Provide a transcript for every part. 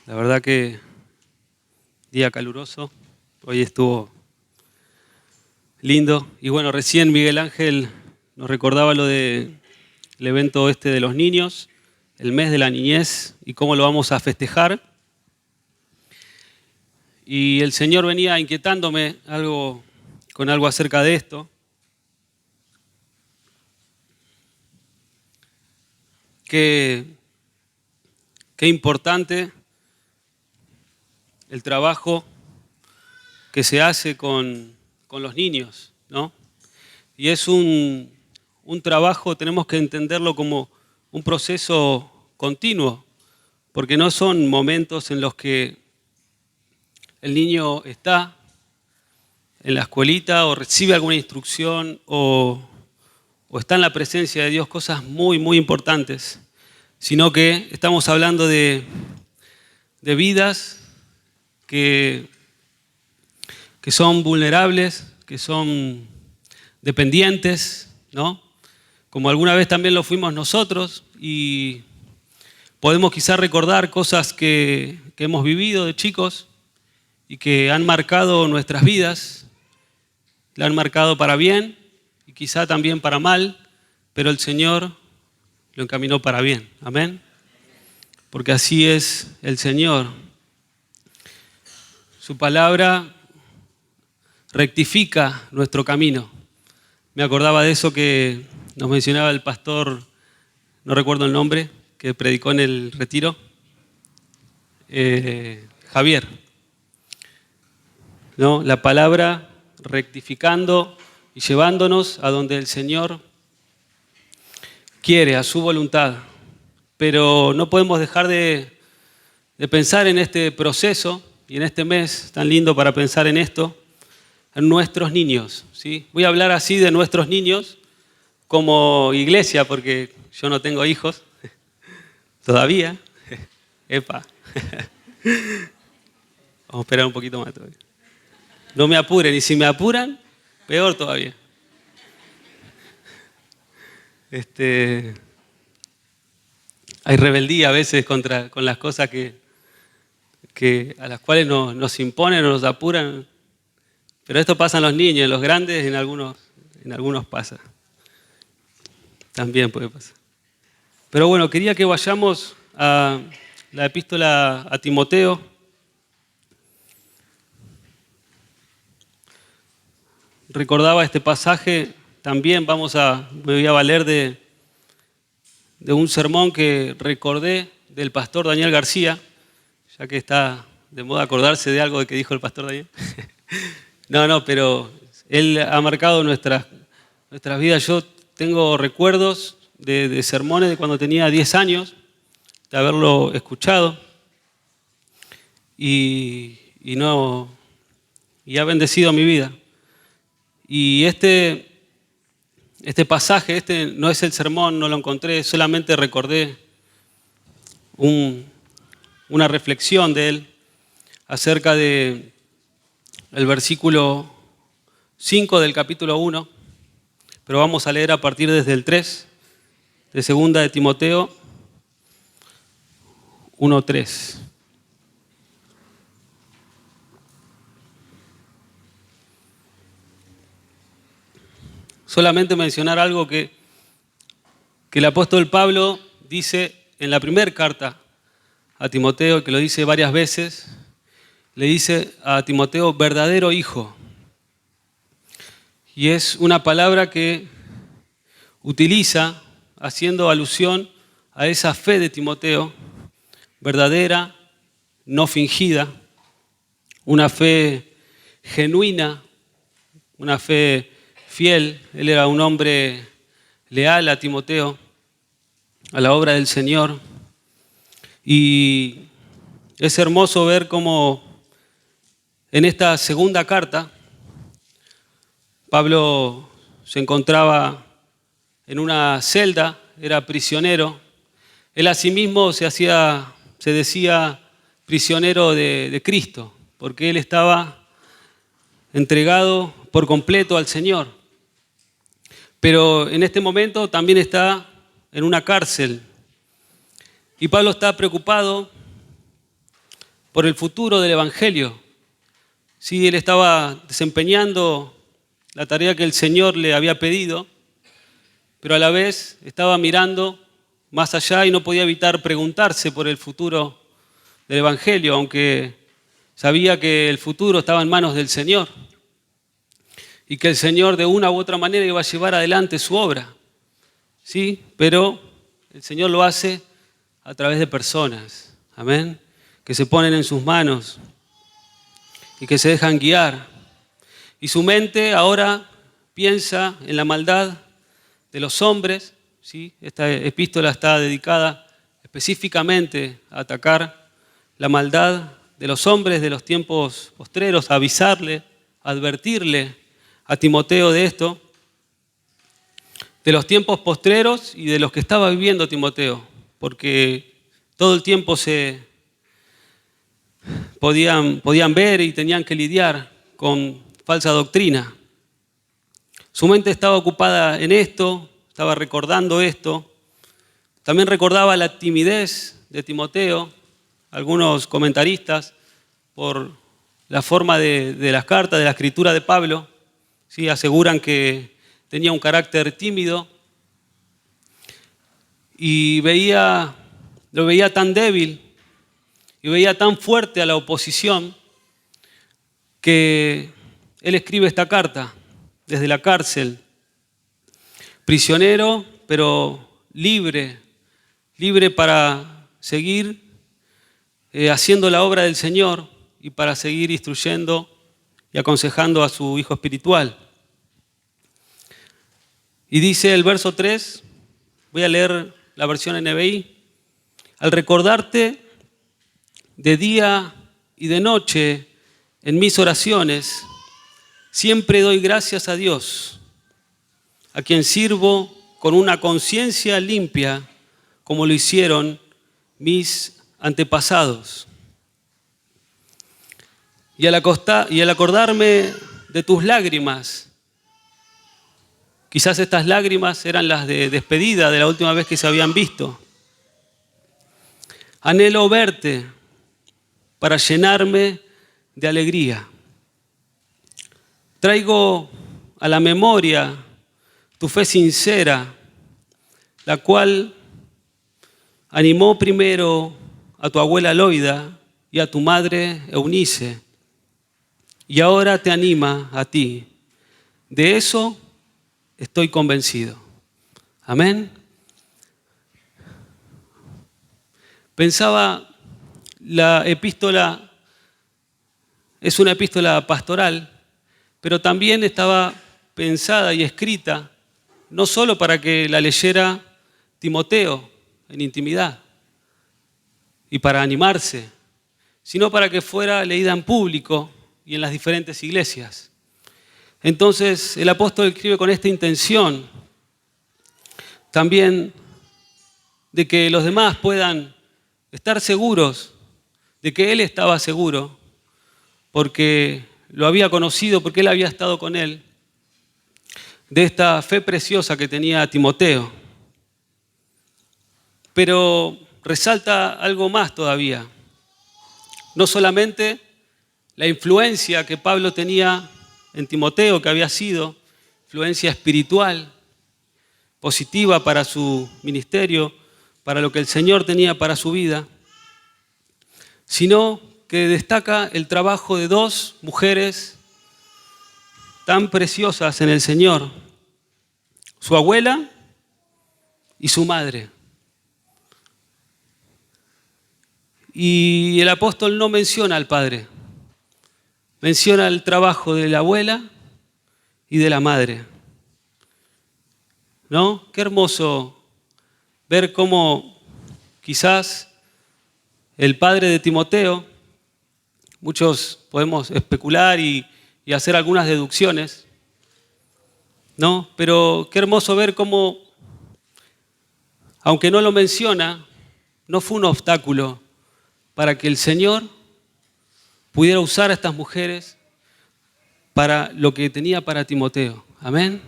La verdad que día caluroso, hoy estuvo lindo. Y bueno, recién Miguel Ángel nos recordaba lo del evento este de los niños, el mes de la niñez y cómo lo vamos a festejar. Y el Señor venía inquietándome con algo acerca de esto. Qué importante el trabajo que se hace con los niños, ¿no? Y es un trabajo, tenemos que entenderlo como un proceso continuo, porque no son momentos en los que el niño está en la escuelita o recibe alguna instrucción o está en la presencia de Dios, cosas muy, muy importantes, sino que estamos hablando de vidas que son vulnerables, que son dependientes, ¿no? Como alguna vez también lo fuimos nosotros, y podemos quizás recordar cosas que hemos vivido de chicos y que han marcado nuestras vidas, la han marcado para bien y quizá también para mal, pero el Señor lo encaminó para bien. Amén. Porque así es el Señor. Su palabra rectifica nuestro camino. Me acordaba de eso que nos mencionaba el pastor, no recuerdo el nombre, que predicó en el retiro, Javier, ¿no? La palabra rectificando y llevándonos a donde el Señor quiere, a su voluntad. Pero no podemos dejar de pensar en este proceso y en este mes tan lindo para pensar en esto, en nuestros niños, ¿sí? Voy a hablar así de nuestros niños como iglesia, porque yo no tengo hijos todavía. Epa. Vamos a esperar un poquito más todavía. No me apuren, y si me apuran, peor todavía. Hay rebeldía a veces con las cosas a las cuales nos imponen o nos apuran. Pero esto pasa en los niños, en los grandes, en algunos pasa. También puede pasar. Pero bueno, quería que vayamos a la epístola a Timoteo. Recordaba este pasaje, también me voy a valer de un sermón que recordé del pastor Daniel García, ya que está de moda acordarse de algo que dijo el pastor Daniel. No, pero él ha marcado nuestras vidas. Yo tengo recuerdos de sermones de cuando tenía 10 años, de haberlo escuchado, y ha bendecido mi vida. Y este pasaje, no es el sermón, no lo encontré, solamente recordé una reflexión de él acerca del versículo 5 del capítulo 1, pero vamos a leer a partir desde el 3 de 2 de Timoteo 1:3. Solamente mencionar algo que el apóstol Pablo dice en la primera carta a Timoteo, que lo dice varias veces. Le dice a Timoteo, verdadero hijo. Y es una palabra que utiliza haciendo alusión a esa fe de Timoteo, verdadera, no fingida, una fe genuina, una fe fiel. Él era un hombre leal a Timoteo, a la obra del Señor. Y es hermoso ver cómo en esta segunda carta Pablo se encontraba en una celda, era prisionero. Él asimismo se decía prisionero de Cristo, porque él estaba entregado por completo al Señor. Pero en este momento también está en una cárcel. Y Pablo está preocupado por el futuro del Evangelio. Sí, él estaba desempeñando la tarea que el Señor le había pedido, pero a la vez estaba mirando más allá y no podía evitar preguntarse por el futuro del Evangelio, aunque sabía que el futuro estaba en manos del Señor y que el Señor de una u otra manera iba a llevar adelante su obra. Sí, pero el Señor lo hace a través de personas, amén, que se ponen en sus manos y que se dejan guiar. Y su mente ahora piensa en la maldad de los hombres, ¿sí? Esta epístola está dedicada específicamente a atacar la maldad de los hombres de los tiempos postreros, a avisarle, a advertirle a Timoteo de esto, de los tiempos postreros y de los que estaba viviendo Timoteo, porque todo el tiempo se podían ver y tenían que lidiar con falsa doctrina. Su mente estaba ocupada en esto, estaba recordando esto. También recordaba la timidez de Timoteo. Algunos comentaristas, por la forma de las cartas, de la escritura de Pablo, ¿sí? Aseguran que tenía un carácter tímido y lo veía tan débil y veía tan fuerte a la oposición que él escribe esta carta desde la cárcel, prisionero, pero libre para seguir haciendo la obra del Señor y para seguir instruyendo y aconsejando a su hijo espiritual. Y dice el verso 3, voy a leer la versión NBI: al recordarte de día y de noche en mis oraciones, siempre doy gracias a Dios, a quien sirvo con una conciencia limpia, como lo hicieron mis antepasados. Y al acordarme de tus lágrimas, quizás estas lágrimas eran las de despedida de la última vez que se habían visto. Anhelo verte para llenarme de alegría. Traigo a la memoria tu fe sincera, la cual animó primero a tu abuela Loida y a tu madre Eunice, y ahora te anima a ti. De eso estoy convencido. Amén. Pensaba, la epístola es una epístola pastoral, pero también estaba pensada y escrita no solo para que la leyera Timoteo en intimidad y para animarse, sino para que fuera leída en público y en las diferentes iglesias. Entonces el apóstol escribe con esta intención también de que los demás puedan estar seguros de que él estaba seguro, porque lo había conocido, porque él había estado con él, de esta fe preciosa que tenía Timoteo. Pero resalta algo más todavía. No solamente la influencia que Pablo tenía en Timoteo, que había sido influencia espiritual, positiva para su ministerio, para lo que el Señor tenía para su vida, sino que destaca el trabajo de dos mujeres tan preciosas en el Señor, su abuela y su madre. Y el apóstol no menciona al padre, menciona el trabajo de la abuela y de la madre. ¿No? Qué hermoso ver cómo quizás el padre de Timoteo, muchos podemos especular y hacer algunas deducciones, ¿no? Pero qué hermoso ver cómo, aunque no lo menciona, no fue un obstáculo para que el Señor pudiera usar a estas mujeres para lo que tenía para Timoteo. Amén.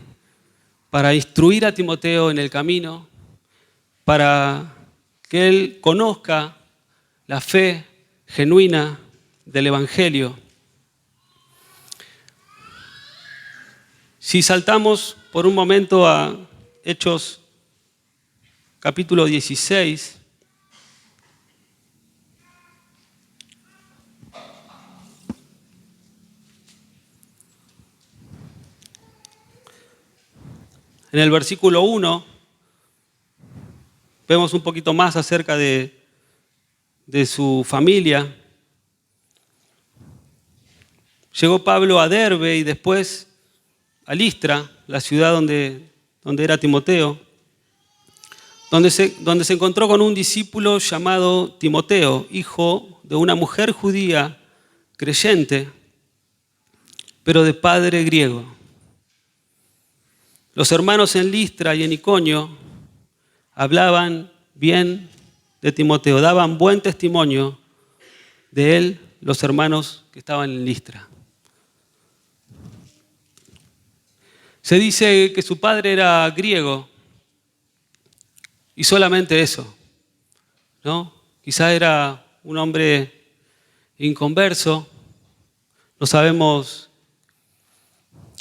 Para instruir a Timoteo en el camino, para que él conozca la fe genuina del Evangelio. Si saltamos por un momento a Hechos capítulo 16, en el versículo 1 vemos un poquito más acerca de su familia. Llegó Pablo a Derbe y después a Listra, la ciudad donde era Timoteo, donde se encontró con un discípulo llamado Timoteo, hijo de una mujer judía creyente, pero de padre griego. Los hermanos en Listra y en Iconio hablaban bien de Timoteo, daban buen testimonio de él los hermanos que estaban en Listra. Se dice que su padre era griego y solamente eso, ¿no? Quizá era un hombre inconverso, no sabemos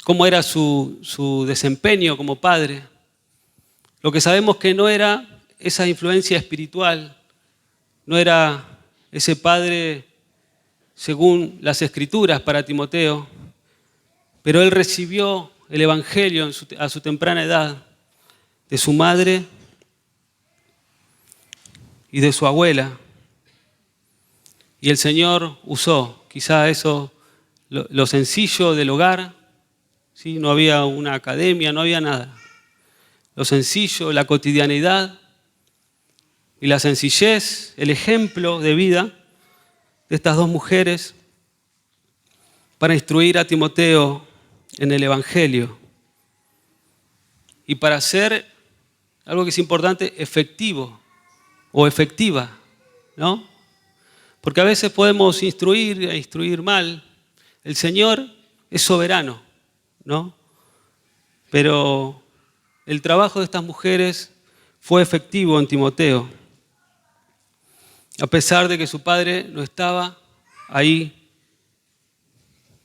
cómo era su desempeño como padre. Lo que sabemos que no era esa influencia espiritual, no era ese padre según las Escrituras para Timoteo, pero él recibió el Evangelio a su temprana edad de su madre y de su abuela. Y el Señor usó quizá eso, lo sencillo del hogar, ¿sí? No había una academia, no había nada. Lo sencillo, la cotidianidad y la sencillez, el ejemplo de vida de estas dos mujeres para instruir a Timoteo en el Evangelio y para ser, algo que es importante, efectivo o efectiva, ¿no? Porque a veces podemos instruir mal. El Señor es soberano, ¿no? Pero el trabajo de estas mujeres fue efectivo en Timoteo, a pesar de que su padre no estaba ahí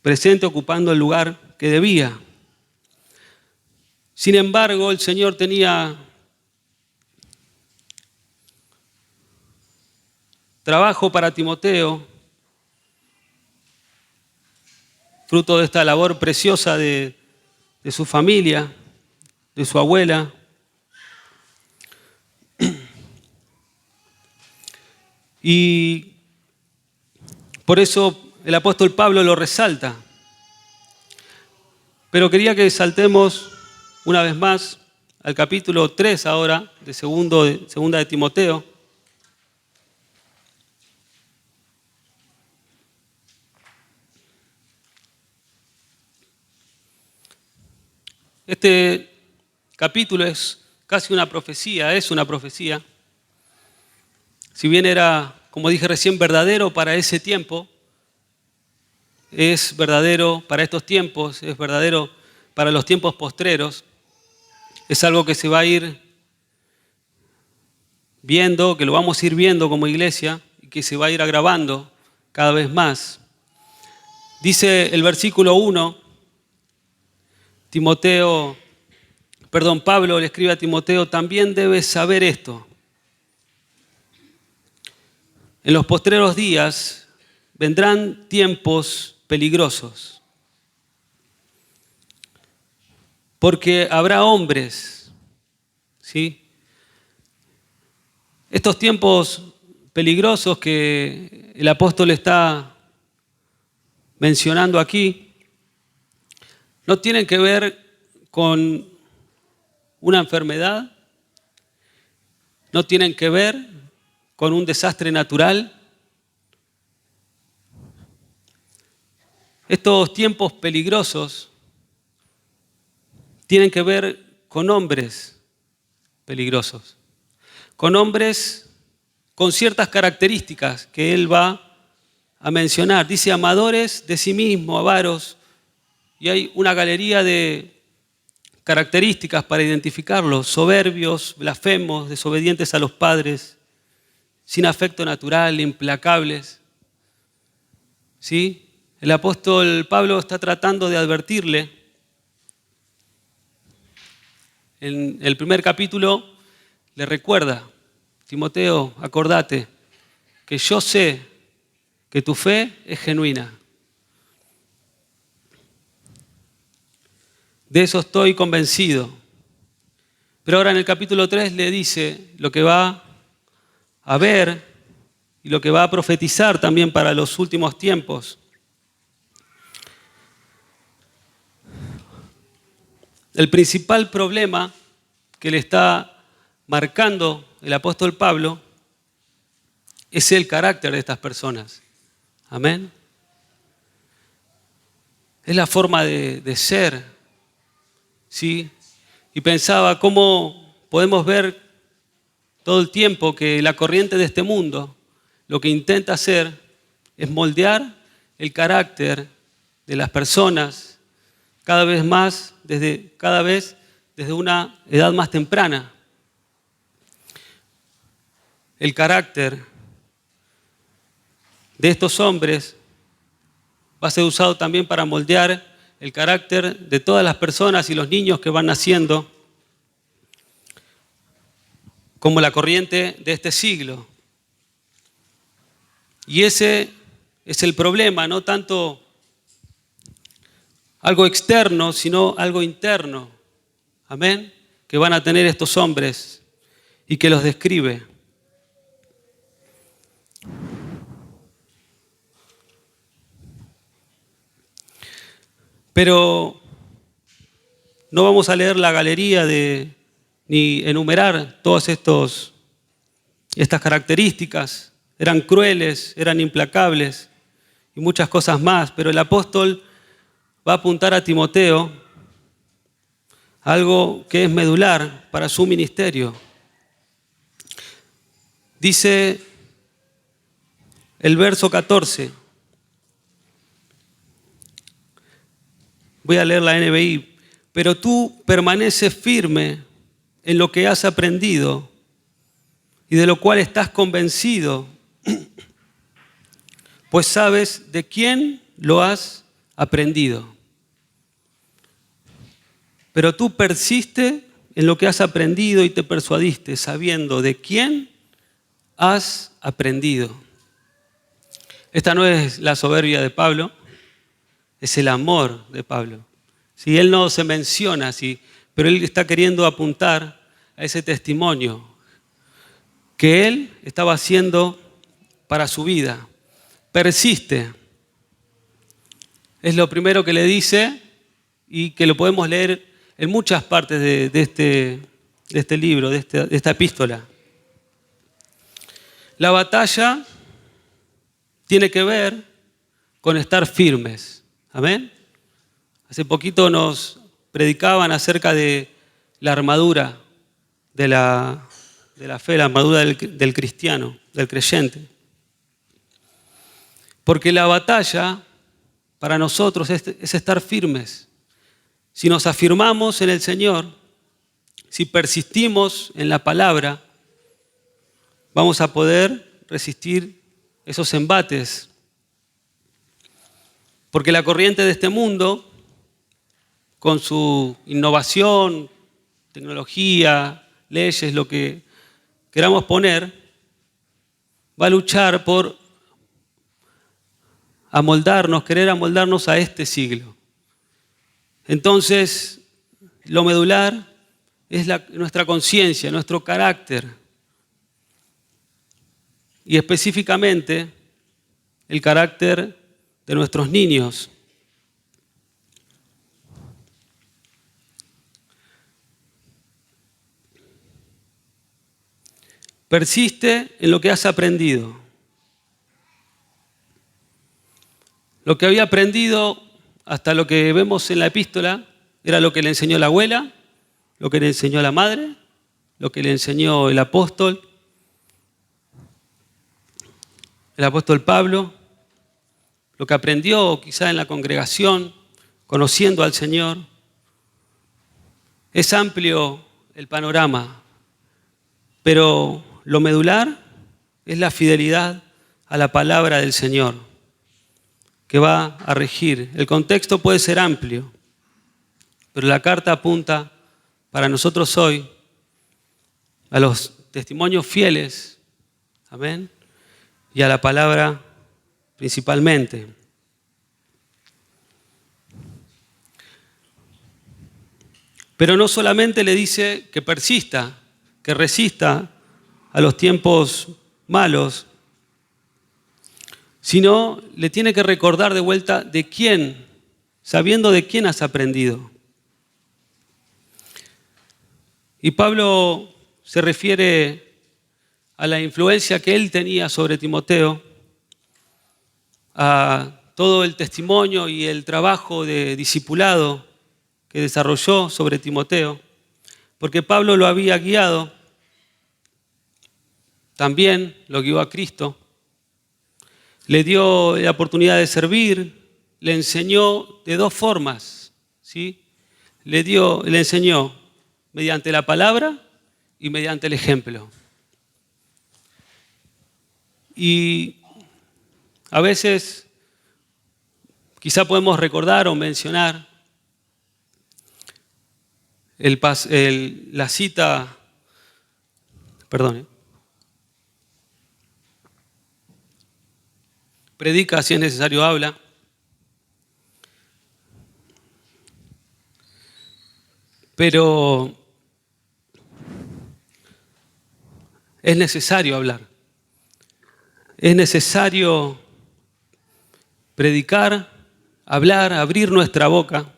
presente ocupando el lugar que debía. Sin embargo, el Señor tenía trabajo para Timoteo, fruto de esta labor preciosa de su familia, de su abuela. Y por eso el apóstol Pablo lo resalta. Pero quería que saltemos una vez más al capítulo 3 ahora, de segunda de Timoteo. Este capítulo es casi una profecía, es una profecía. Si bien era, como dije recién, verdadero para ese tiempo, es verdadero para estos tiempos, es verdadero para los tiempos postreros. Es algo que se va a ir viendo, que lo vamos a ir viendo como iglesia y que se va a ir agravando cada vez más. Dice el versículo 1, Pablo le escribe a Timoteo, también debes saber esto. En los postreros días vendrán tiempos peligrosos, porque habrá hombres, ¿sí? Estos tiempos peligrosos que el apóstol está mencionando aquí no tienen que ver con una enfermedad, no tienen que ver con un desastre natural. Estos tiempos peligrosos tienen que ver con hombres peligrosos, con hombres con ciertas características que él va a mencionar. Dice amadores de sí mismo, avaros, y hay una galería de características para identificarlos: soberbios, blasfemos, desobedientes a los padres, sin afecto natural, implacables, ¿sí? El apóstol Pablo está tratando de advertirle. En el primer capítulo le recuerda: Timoteo, acordate que yo sé que tu fe es genuina. De eso estoy convencido. Pero ahora en el capítulo 3 le dice lo que va a ver y lo que va a profetizar también para los últimos tiempos. El principal problema que le está marcando el apóstol Pablo es el carácter de estas personas. Amén. Es la forma de ser, ¿sí? Y pensaba cómo podemos ver todo el tiempo que la corriente de este mundo lo que intenta hacer es moldear el carácter de las personas cada vez desde una edad más temprana. El carácter de estos hombres va a ser usado también para moldear el carácter de todas las personas y los niños que van naciendo, como la corriente de este siglo. Y ese es el problema, no tanto algo externo, sino algo interno. Amén. Que van a tener estos hombres y que los describe. Pero no vamos a leer la galería ni enumerar todas estas características. Eran crueles, eran implacables y muchas cosas más. Pero el apóstol va a apuntar a Timoteo a algo que es medular para su ministerio. Dice el verso 14. Voy a leer la NBI. Pero tú permaneces firme en lo que has aprendido y de lo cual estás convencido, pues sabes de quién lo has aprendido. Pero tú persiste en lo que has aprendido y te persuadiste, sabiendo de quién has aprendido. Esta no es la soberbia de Pablo, es el amor de Pablo. Si él no se menciona así, pero él está queriendo apuntar a ese testimonio que él estaba haciendo para su vida. Persiste. Es lo primero que le dice y que lo podemos leer en muchas partes de este libro, de esta epístola. La batalla tiene que ver con estar firmes. Amén. Hace poquito nos predicaban acerca de la armadura de la fe, la armadura del cristiano, del creyente. Porque la batalla para nosotros es estar firmes. Si nos afirmamos en el Señor, si persistimos en la palabra, vamos a poder resistir esos embates. Porque la corriente de este mundo, con su innovación, tecnología, leyes, lo que queramos poner, va a luchar por querer amoldarnos a este siglo. Entonces, lo medular es nuestra conciencia, nuestro carácter. Y específicamente, el carácter de nuestros niños. Persiste en lo que has aprendido. Lo que había aprendido hasta lo que vemos en la epístola era lo que le enseñó la abuela, lo que le enseñó la madre, lo que le enseñó el apóstol Pablo, lo que aprendió quizá en la congregación, conociendo al Señor. Es amplio el panorama, pero lo medular es la fidelidad a la palabra del Señor. que va a regir. El contexto puede ser amplio, pero la carta apunta para nosotros hoy a los testimonios fieles, amén, y a la palabra principalmente. Pero no solamente le dice que persista, que resista a los tiempos malos, sino le tiene que recordar de vuelta de quién, sabiendo de quién has aprendido. Y Pablo se refiere a la influencia que él tenía sobre Timoteo, a todo el testimonio y el trabajo de discipulado que desarrolló sobre Timoteo, porque Pablo lo había guiado, también lo guió a Cristo, le dio la oportunidad de servir, le enseñó de dos formas, ¿sí? Le enseñó mediante la palabra y mediante el ejemplo. Y a veces quizá podemos recordar o mencionar la cita, predica si es necesario habla. Pero es necesario hablar. Es necesario predicar, hablar, abrir nuestra boca,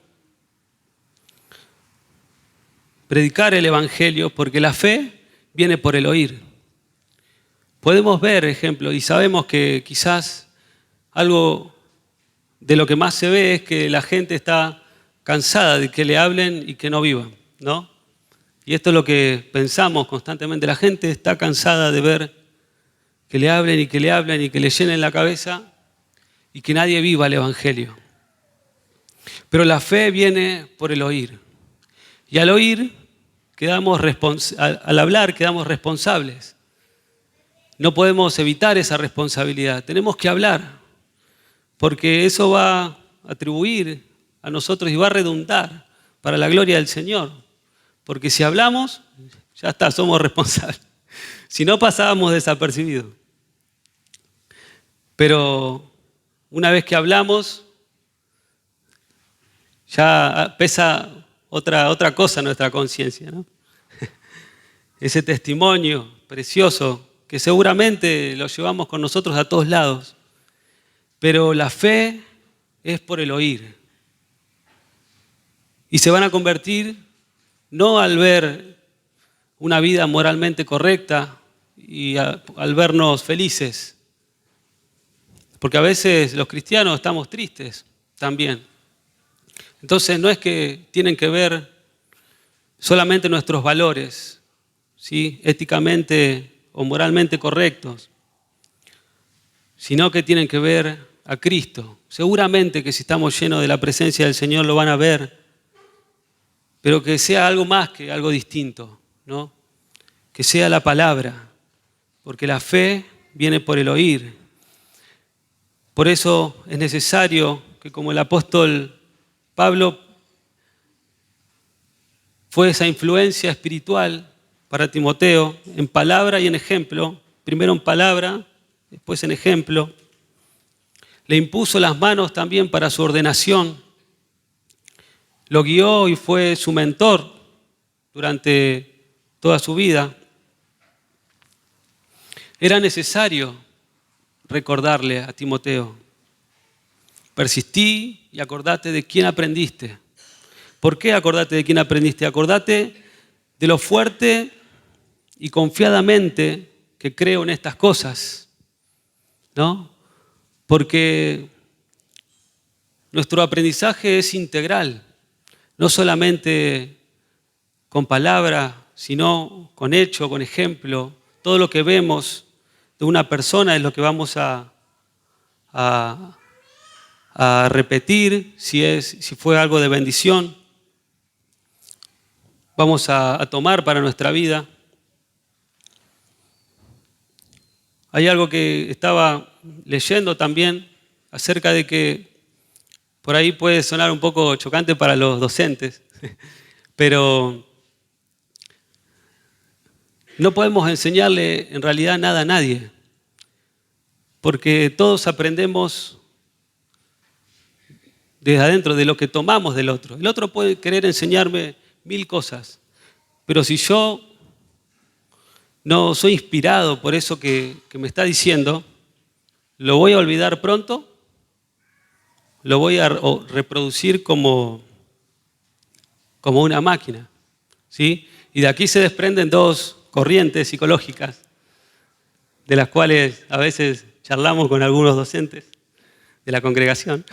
predicar el Evangelio, porque la fe viene por el oír. Podemos ver ejemplos y sabemos que quizás algo de lo que más se ve es que la gente está cansada de que le hablen y que no vivan, ¿no? Y esto es lo que pensamos constantemente. La gente está cansada de ver que le hablen y que le hablen y que le llenen la cabeza y que nadie viva el Evangelio. Pero la fe viene por el oír. Y al oír, al hablar, quedamos responsables. No podemos evitar esa responsabilidad. Tenemos que hablar, porque eso va a atribuir a nosotros y va a redundar para la gloria del Señor. Porque si hablamos, ya está, somos responsables. Si no, pasábamos desapercibidos. Pero una vez que hablamos, ya pesa otra cosa en nuestra conciencia, ¿no? Ese testimonio precioso que seguramente lo llevamos con nosotros a todos lados. Pero la fe es por el oír. Y se van a convertir no al ver una vida moralmente correcta y al vernos felices. Porque a veces los cristianos estamos tristes también. Entonces no es que tienen que ver solamente nuestros valores, ¿sí?, éticamente o moralmente correctos, sino que tienen que ver a Cristo. Seguramente que si estamos llenos de la presencia del Señor lo van a ver, pero que sea algo más que algo distinto, ¿no? Que sea la palabra, porque la fe viene por el oír. Por eso es necesario que, como el apóstol Pablo fue esa influencia espiritual para Timoteo en palabra y en ejemplo, primero en palabra, después en ejemplo, le impuso las manos también para su ordenación, lo guió y fue su mentor durante toda su vida. Era necesario recordarle a Timoteo: persistí y acordate de quién aprendiste. ¿Por qué acordate de quién aprendiste? Acordate de lo fuerte y confiadamente que creo en estas cosas, ¿no? Porque nuestro aprendizaje es integral, no solamente con palabra, sino con hecho, con ejemplo. Todo lo que vemos de una persona es lo que vamos a repetir, si fue algo de bendición, vamos a tomar para nuestra vida. Hay algo que estaba leyendo también acerca de que por ahí puede sonar un poco chocante para los docentes, pero no podemos enseñarle en realidad nada a nadie, porque todos aprendemos desde adentro, de lo que tomamos del otro. El otro puede querer enseñarme 1000 cosas, pero si yo no soy inspirado por eso que me está diciendo, lo voy a olvidar pronto, lo voy a reproducir como una máquina, ¿sí? Y de aquí se desprenden dos corrientes psicológicas, de las cuales a veces charlamos con algunos docentes de la congregación,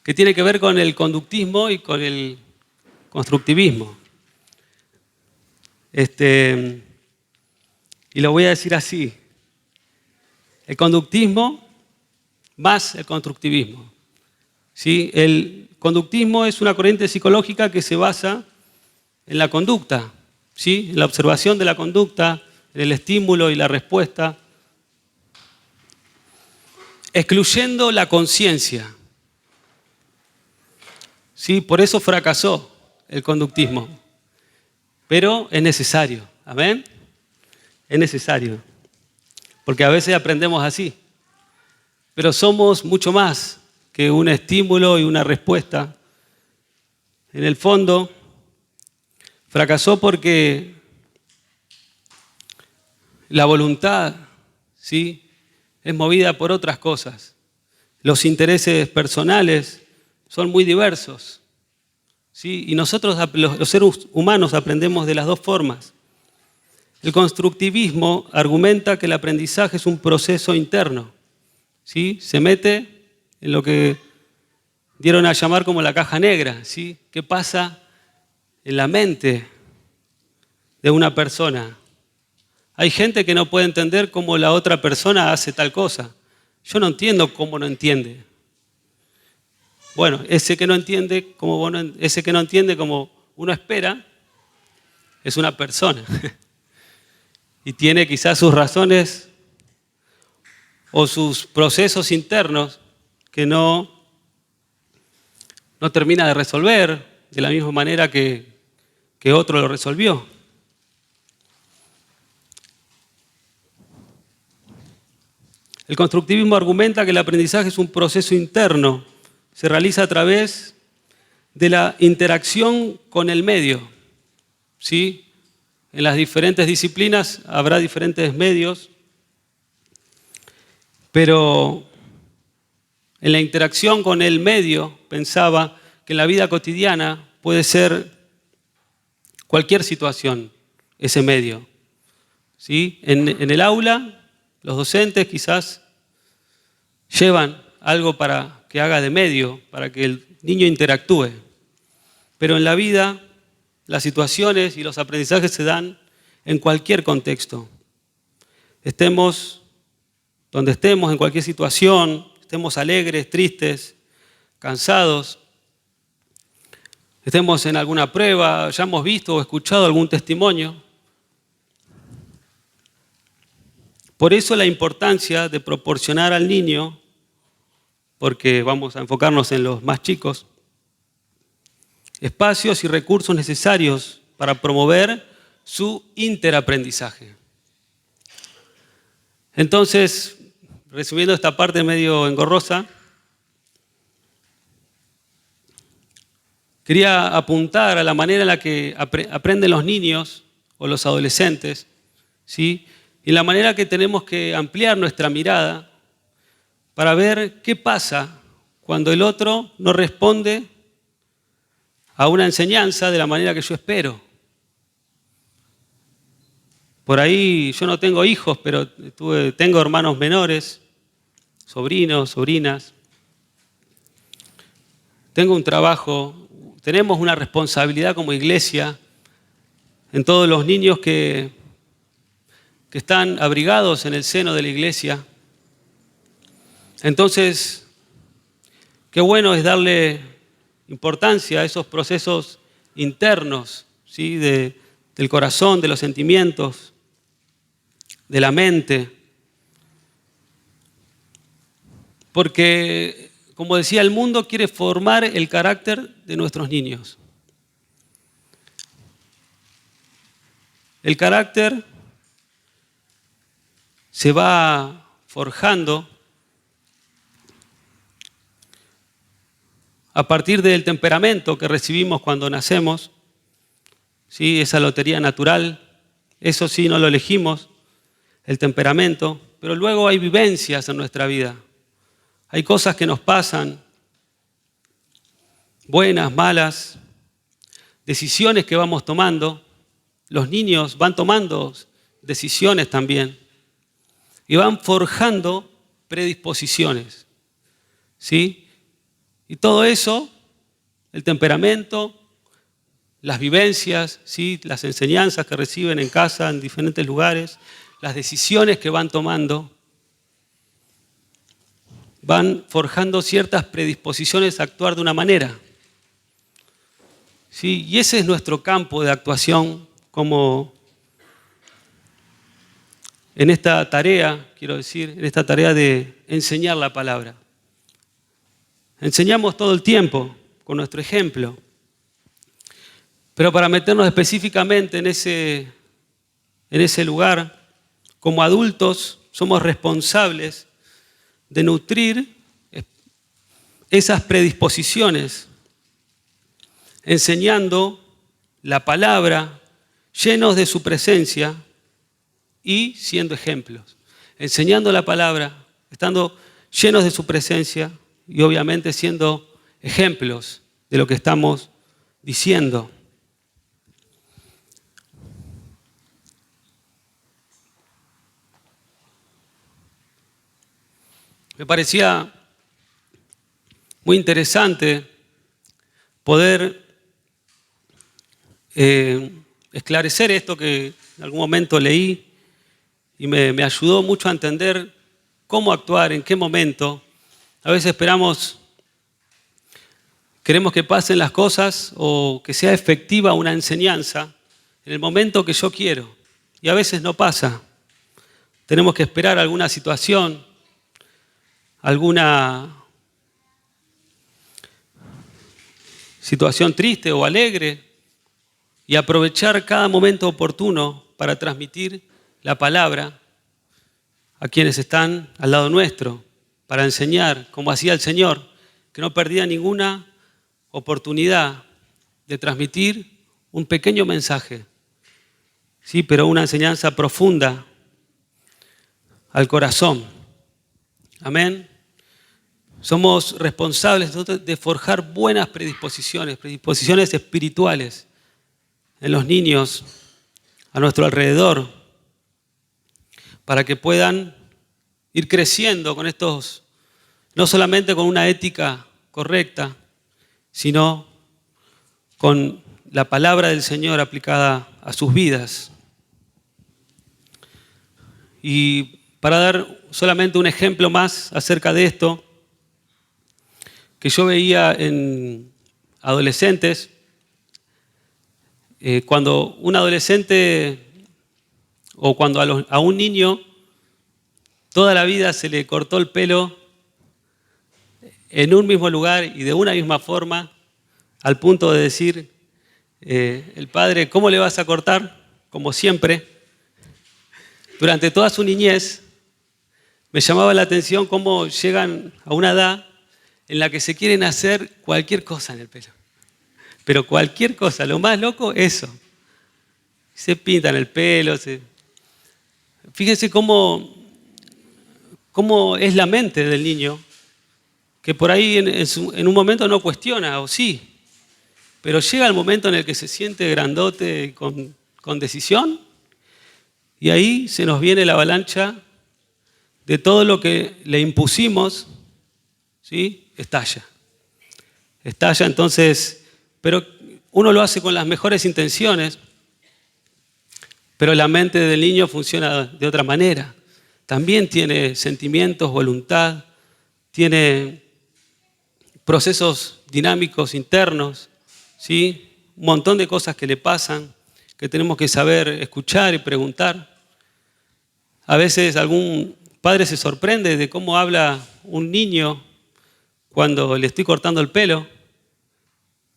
que tiene que ver con el conductismo y con el constructivismo. Y lo voy a decir así: el conductismo más el constructivismo, ¿sí? El conductismo es una corriente psicológica que se basa en la conducta, ¿sí? En la observación de la conducta, en el estímulo y la respuesta, excluyendo la conciencia, ¿sí? Por eso fracasó el conductismo, pero es necesario, ¿amén? Es necesario, porque a veces aprendemos así, pero somos mucho más que un estímulo y una respuesta. En el fondo, fracasó porque la voluntad, ¿sí?, es movida por otras cosas. Los intereses personales son muy diversos, ¿sí? Y nosotros, los seres humanos, aprendemos de las dos formas. El constructivismo argumenta que el aprendizaje es un proceso interno, ¿sí? Se mete en lo que dieron a llamar como la caja negra, ¿sí? ¿Qué pasa en la mente de una persona? Hay gente que no puede entender cómo la otra persona hace tal cosa. Yo no entiendo cómo no entiende. Bueno, ese que no entiende como uno espera, es una persona. Y tiene quizás sus razones o sus procesos internos que no termina de resolver de la misma manera que otro lo resolvió. El constructivismo argumenta que el aprendizaje es un proceso interno, se realiza a través de la interacción con el medio, ¿sí? En las diferentes disciplinas habrá diferentes medios, pero en la interacción con el medio pensaba que en la vida cotidiana puede ser cualquier situación ese medio, ¿sí? En el aula, los docentes quizás llevan algo para que haga de medio, para que el niño interactúe. Pero en la vida, las situaciones y los aprendizajes se dan en cualquier contexto. Estemos donde estemos, en cualquier situación, estemos alegres, tristes, cansados, estemos en alguna prueba, hayamos visto o escuchado algún testimonio. Por eso la importancia de proporcionar al niño, porque vamos a enfocarnos en los más chicos, espacios y recursos necesarios para promover su interaprendizaje. Entonces, resumiendo esta parte medio engorrosa, quería apuntar a la manera en la que aprenden los niños o los adolescentes, ¿sí? Y la manera que tenemos que ampliar nuestra mirada para ver qué pasa cuando el otro no responde a una enseñanza de la manera que yo espero. Por ahí yo no tengo hijos, pero tengo hermanos menores, sobrinos, sobrinas. Tengo un trabajo, tenemos una responsabilidad como iglesia en todos los niños que están abrigados en el seno de la iglesia. Entonces, qué bueno es darle importancia a esos procesos internos, ¿sí? Del corazón, de los sentimientos, de la mente. Porque, como decía, el mundo quiere formar el carácter de nuestros niños. El carácter se va forjando a partir del temperamento que recibimos cuando nacemos, ¿sí? Esa lotería natural, eso sí no lo elegimos, el temperamento, pero luego hay vivencias en nuestra vida. Hay cosas que nos pasan, buenas, malas, decisiones que vamos tomando. Los niños van tomando decisiones también y van forjando predisposiciones, ¿sí? Y todo eso, el temperamento, las vivencias, ¿sí? Las enseñanzas que reciben en casa, en diferentes lugares, las decisiones que van tomando, van forjando ciertas predisposiciones a actuar de una manera, ¿sí? Y ese es nuestro campo de actuación como en esta tarea, quiero decir, en esta tarea de enseñar la palabra. Enseñamos todo el tiempo con nuestro ejemplo, pero para meternos específicamente en ese lugar, como adultos somos responsables de nutrir esas predisposiciones, enseñando la palabra, llenos de su presencia y siendo ejemplos. Enseñando la palabra, estando llenos de su presencia y obviamente siendo ejemplos de lo que estamos diciendo. Me parecía muy interesante poder esclarecer esto que en algún momento leí y me ayudó mucho a entender cómo actuar, en qué momento. A veces queremos que pasen las cosas o que sea efectiva una enseñanza en el momento que yo quiero y a veces no pasa. Tenemos que esperar alguna situación, alguna situación triste o alegre y aprovechar cada momento oportuno para transmitir la palabra a quienes están al lado nuestro, para enseñar, como hacía el Señor, que no perdía ninguna oportunidad de transmitir un pequeño mensaje, sí, pero una enseñanza profunda al corazón. Amén. Somos responsables de forjar buenas predisposiciones espirituales en los niños a nuestro alrededor, para que puedan ir creciendo con estos, no solamente con una ética correcta, sino con la palabra del Señor aplicada a sus vidas. Y para dar solamente un ejemplo más acerca de esto, que yo veía en adolescentes, cuando un adolescente o cuando a un niño toda la vida se le cortó el pelo en un mismo lugar y de una misma forma, al punto de decir, el padre, ¿cómo le vas a cortar? Como siempre. Durante toda su niñez me llamaba la atención cómo llegan a una edad en la que se quieren hacer cualquier cosa en el pelo. Pero cualquier cosa, lo más loco, eso. Se pintan el pelo. Fíjense cómo es la mente del niño, que por ahí en un momento no cuestiona, o sí, pero llega el momento en el que se siente grandote con decisión y ahí se nos viene la avalancha de todo lo que le impusimos, ¿sí? Estalla. Entonces, pero uno lo hace con las mejores intenciones, pero la mente del niño funciona de otra manera. También tiene sentimientos, voluntad, tiene procesos dinámicos internos, ¿sí? Un montón de cosas que le pasan, que tenemos que saber escuchar y preguntar. A veces algún padre se sorprende de cómo habla un niño cuando le estoy cortando el pelo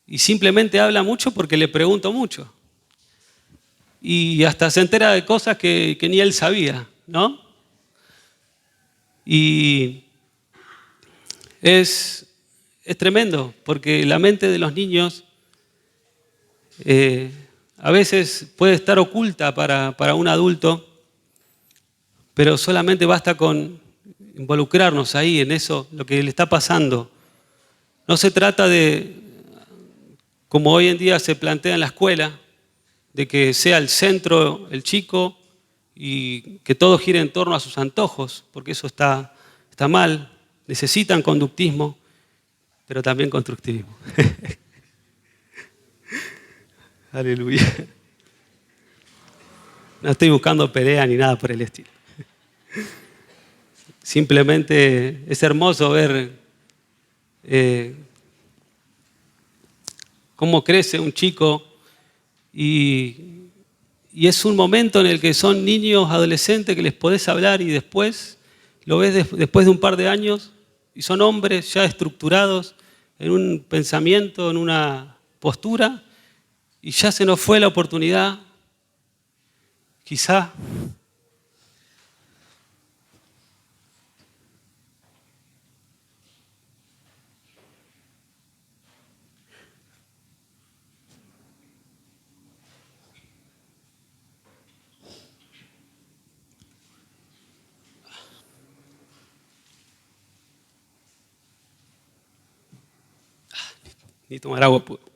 y simplemente habla mucho porque le pregunto mucho. Y hasta se entera de cosas que ni él sabía, ¿no? Y es tremendo porque la mente de los niños a veces puede estar oculta para un adulto, pero solamente basta con involucrarnos ahí en eso, lo que le está pasando. No se trata de, como hoy en día se plantea en la escuela, de que sea el centro el chico y que todo gire en torno a sus antojos, porque eso está mal. Necesitan conductismo, pero también constructivismo. Aleluya. No estoy buscando pelea ni nada por el estilo. Simplemente es hermoso ver cómo crece un chico y es un momento en el que son niños, adolescentes que les podés hablar y después lo ves después de un par de años y son hombres ya estructurados en un pensamiento, en una postura y ya se nos fue la oportunidad, quizá. Ni tomar agua puedo.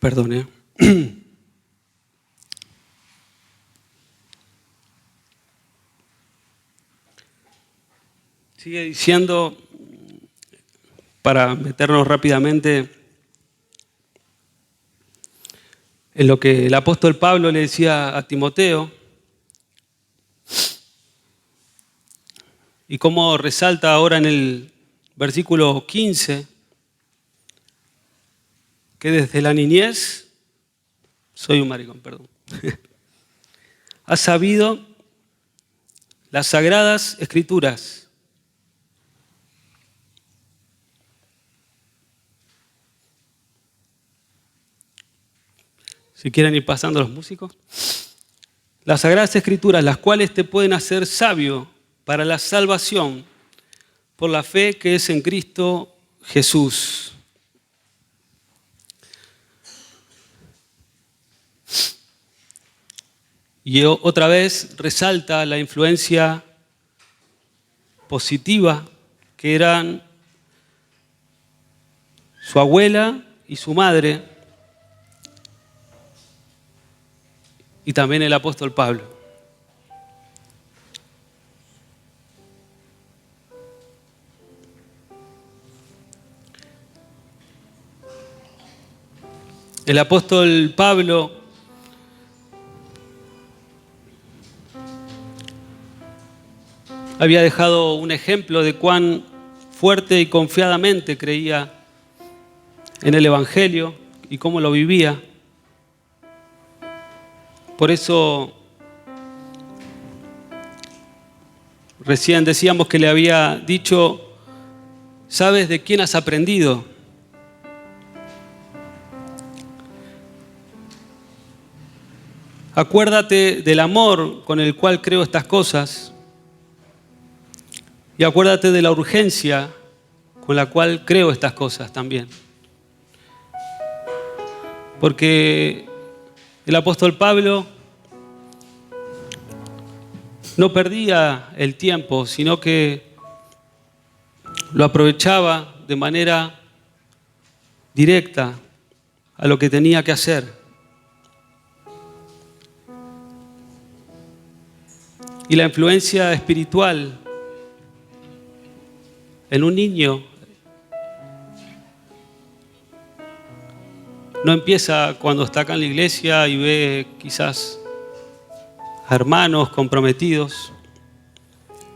Perdón. Sigue diciendo, para meternos rápidamente en lo que el apóstol Pablo le decía a Timoteo y cómo resalta ahora en el versículo 15 que desde la niñez, soy un maricón, perdón, has sabido las sagradas escrituras. Si quieren ir pasando los músicos. Las sagradas escrituras, las cuales te pueden hacer sabio para la salvación por la fe que es en Cristo Jesús. Y otra vez resalta la influencia positiva que eran su abuela y su madre y también el apóstol Pablo. El apóstol Pablo había dejado un ejemplo de cuán fuerte y confiadamente creía en el Evangelio y cómo lo vivía. Por eso recién decíamos que le había dicho, ¿sabes de quién has aprendido? Acuérdate del amor con el cual creo estas cosas Y acuérdate de la urgencia con la cual creo estas cosas también. Porque el apóstol Pablo no perdía el tiempo, sino que lo aprovechaba de manera directa a lo que tenía que hacer. Y la influencia espiritual en un niño no empieza cuando está acá en la iglesia y ve quizás a hermanos comprometidos.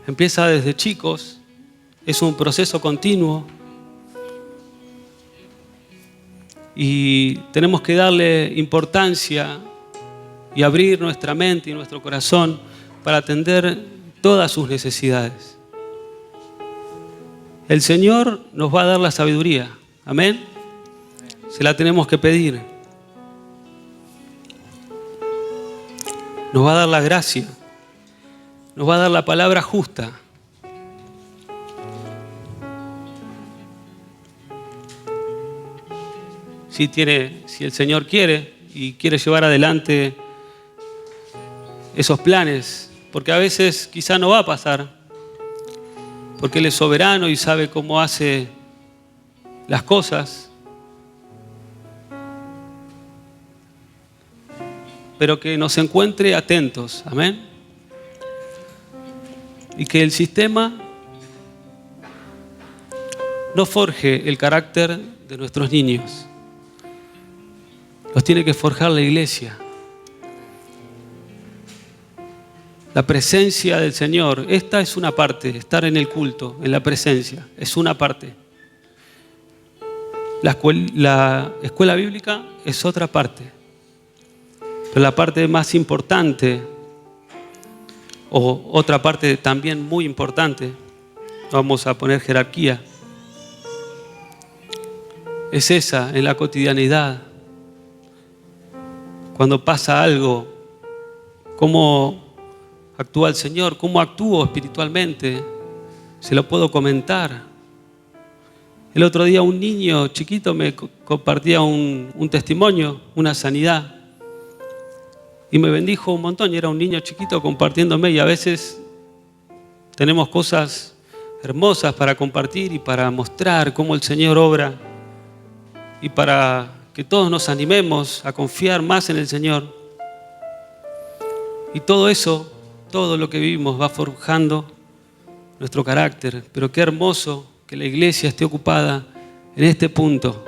Empieza desde chicos, es un proceso continuo y tenemos que darle importancia y abrir nuestra mente y nuestro corazón para atender todas sus necesidades. El Señor nos va a dar la sabiduría, amén. Se la tenemos que pedir. Nos va a dar la gracia, nos va a dar la palabra justa. Si el Señor quiere y quiere llevar adelante esos planes, porque a veces quizá no va a pasar, porque Él es soberano y sabe cómo hace las cosas. Pero que nos encuentre atentos, amén. Y que el sistema no forje el carácter de nuestros niños. Los tiene que forjar la iglesia. La presencia del Señor, esta es una parte, estar en el culto, en la presencia, es una parte. La escuela bíblica es otra parte. Pero la parte más importante, o otra parte también muy importante, vamos a poner jerarquía, es esa, en la cotidianidad. Cuando pasa algo, cómo actúa el Señor, cómo actúo espiritualmente, se lo puedo comentar. El otro día un niño chiquito me compartía un testimonio, una sanidad. Y me bendijo un montón, y era un niño chiquito compartiéndome, y a veces tenemos cosas hermosas para compartir y para mostrar cómo el Señor obra y para que todos nos animemos a confiar más en el Señor. Y todo eso, todo lo que vivimos va forjando nuestro carácter. Pero qué hermoso que la iglesia esté ocupada en este punto,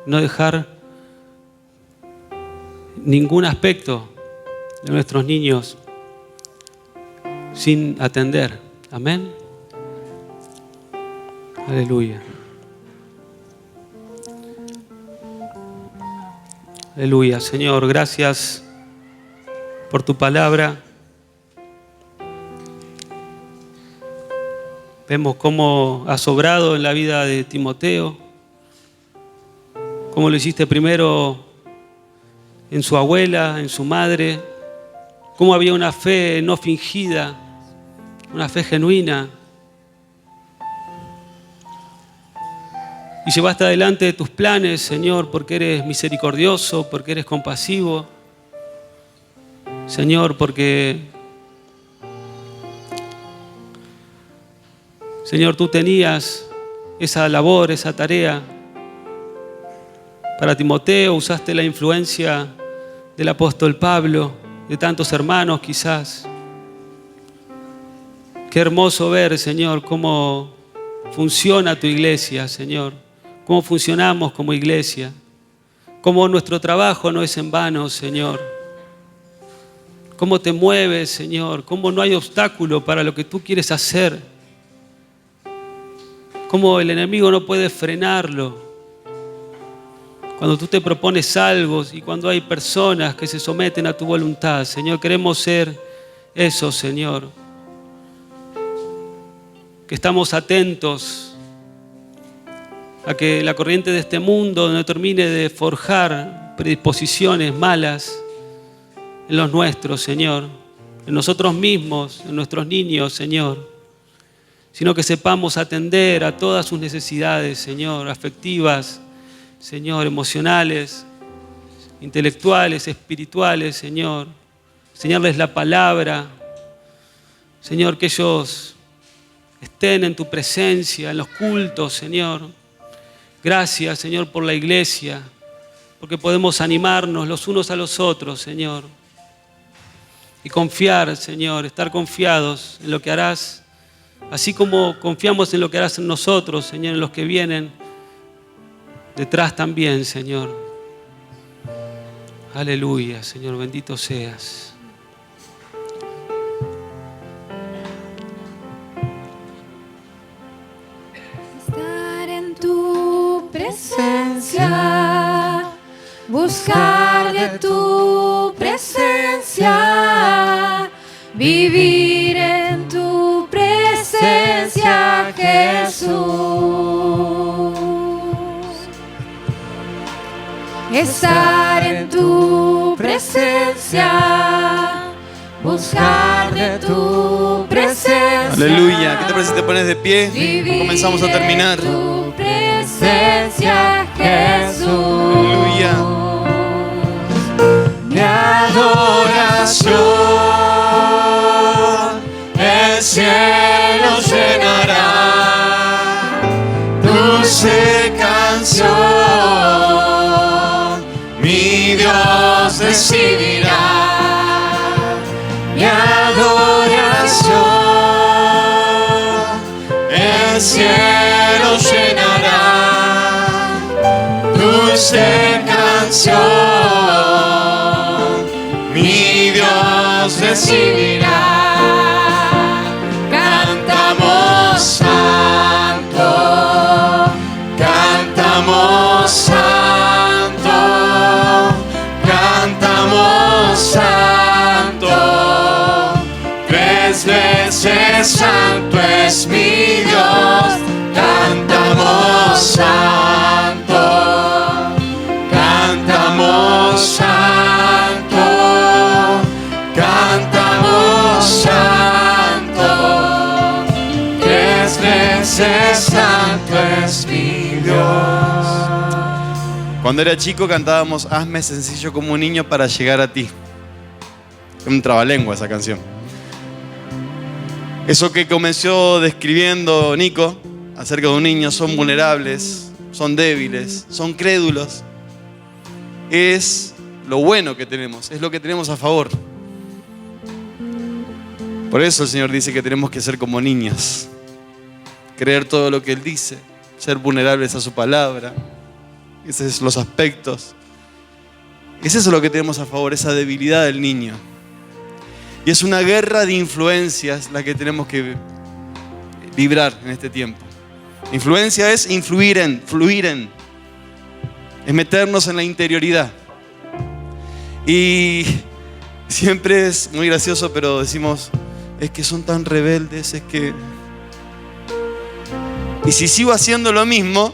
no dejar ningún aspecto de nuestros niños sin atender. Amén. Aleluya. Aleluya. Señor, gracias por tu palabra. Vemos cómo has obrado en la vida de Timoteo, cómo lo hiciste primero en su abuela, en su madre, cómo había una fe no fingida, una fe genuina. Y llevaste adelante tus planes, Señor, porque eres misericordioso, porque eres compasivo. Señor, porque, Señor, tú tenías esa labor, esa tarea. Para Timoteo usaste la influencia del apóstol Pablo, de tantos hermanos quizás. Qué hermoso ver, Señor, cómo funciona tu iglesia, Señor. Cómo funcionamos como iglesia. Cómo nuestro trabajo no es en vano, Señor. Cómo te mueves, Señor. Cómo no hay obstáculo para lo que tú quieres hacer. Cómo el enemigo no puede frenarlo. Cuando tú te propones algo y cuando hay personas que se someten a tu voluntad, Señor, queremos ser eso, Señor. Que estamos atentos a que la corriente de este mundo no termine de forjar predisposiciones malas en los nuestros, Señor, en nosotros mismos, en nuestros niños, Señor. sino que sepamos atender a todas sus necesidades, Señor, afectivas, Señor, emocionales, intelectuales, espirituales, Señor. Enseñarles la palabra, Señor, que ellos estén en tu presencia, en los cultos, Señor. Gracias, Señor, por la iglesia, porque podemos animarnos los unos a los otros, Señor. Y confiar, Señor, estar confiados en lo que harás, así como confiamos en lo que harás en nosotros, Señor, en los que vienen detrás también, Señor. Aleluya, Señor, bendito seas. Estar en tu presencia, buscar de tu presencia, vivir en tu presencia, Jesús. Estar en tu presencia, buscar de tu presencia. Aleluya. ¿Qué te parece si te pones de pie? Comenzamos a terminar. En tu presencia, Jesús. Aleluya. Mi adoración el cielo llenará, dulce canción mi Dios recibirá. Mi adoración el cielo llenará, dulce canción mi Dios recibirá. Cantamos santo, cantamos santo, cantamos santo. Tres veces santo es mi Dios. Cantamos santo, cantamos santo, cantamos santo. Tres veces santo es mi Dios. Cuando era chico cantábamos Hazme sencillo como un niño para llegar a ti. Es un trabalengua esa canción. Eso que comenzó describiendo Nico acerca de un niño, son vulnerables, son débiles, son crédulos. Es lo bueno que tenemos, es lo que tenemos a favor. Por eso el Señor dice que tenemos que ser como niños, creer todo lo que Él dice, ser vulnerables a su palabra. Esos son los aspectos. Es eso lo que tenemos a favor, esa debilidad del niño. Y es una guerra de influencias la que tenemos que librar en este tiempo. Influencia es influir en, fluir en. Es meternos en la interioridad. Y siempre es muy gracioso, pero decimos, es que son tan rebeldes, es que... Y si sigo haciendo lo mismo,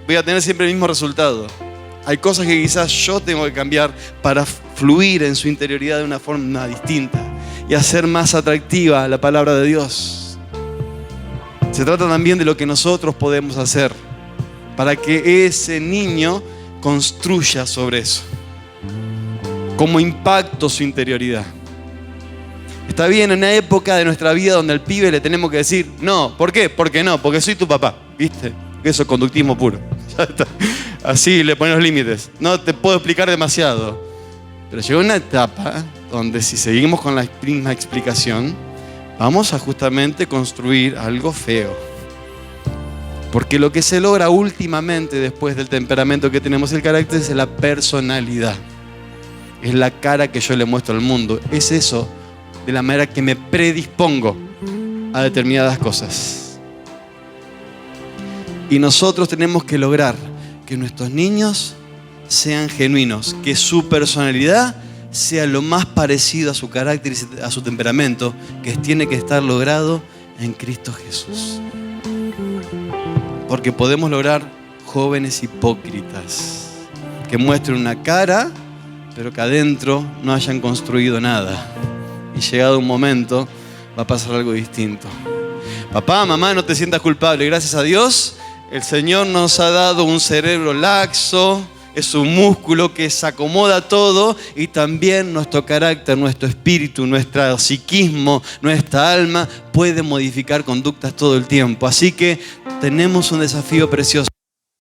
voy a tener siempre el mismo resultado. Hay cosas que quizás yo tengo que cambiar para fluir en su interioridad de una forma distinta y hacer más atractiva la palabra de Dios. Se trata también de lo que nosotros podemos hacer para que ese niño construya sobre eso, como impacto su interioridad. Está bien en una época de nuestra vida donde al pibe le tenemos que decir no. ¿Por qué? Porque no, porque soy tu papá, ¿viste? Eso es conductismo puro. Ya está. Así le pones los límites. No te puedo explicar demasiado. Pero llegó una etapa donde si seguimos con la misma explicación, vamos a justamente construir algo feo. Porque lo que se logra últimamente después del temperamento que tenemos, el carácter, es la personalidad. Es la cara que yo le muestro al mundo. Es eso de la manera que me predispongo a determinadas cosas. Y nosotros tenemos que lograr que nuestros niños sean genuinos, que su personalidad sea lo más parecido a su carácter y a su temperamento, que tiene que estar logrado en Cristo Jesús. Porque podemos lograr jóvenes hipócritas, que muestren una cara, pero que adentro no hayan construido nada. Y llegado un momento, va a pasar algo distinto. Papá, mamá, no te sientas culpable. Gracias a Dios, el Señor nos ha dado un cerebro laxo, es un músculo que se acomoda a todo, y también nuestro carácter, nuestro espíritu, nuestro psiquismo, nuestra alma puede modificar conductas todo el tiempo. Así que tenemos un desafío precioso.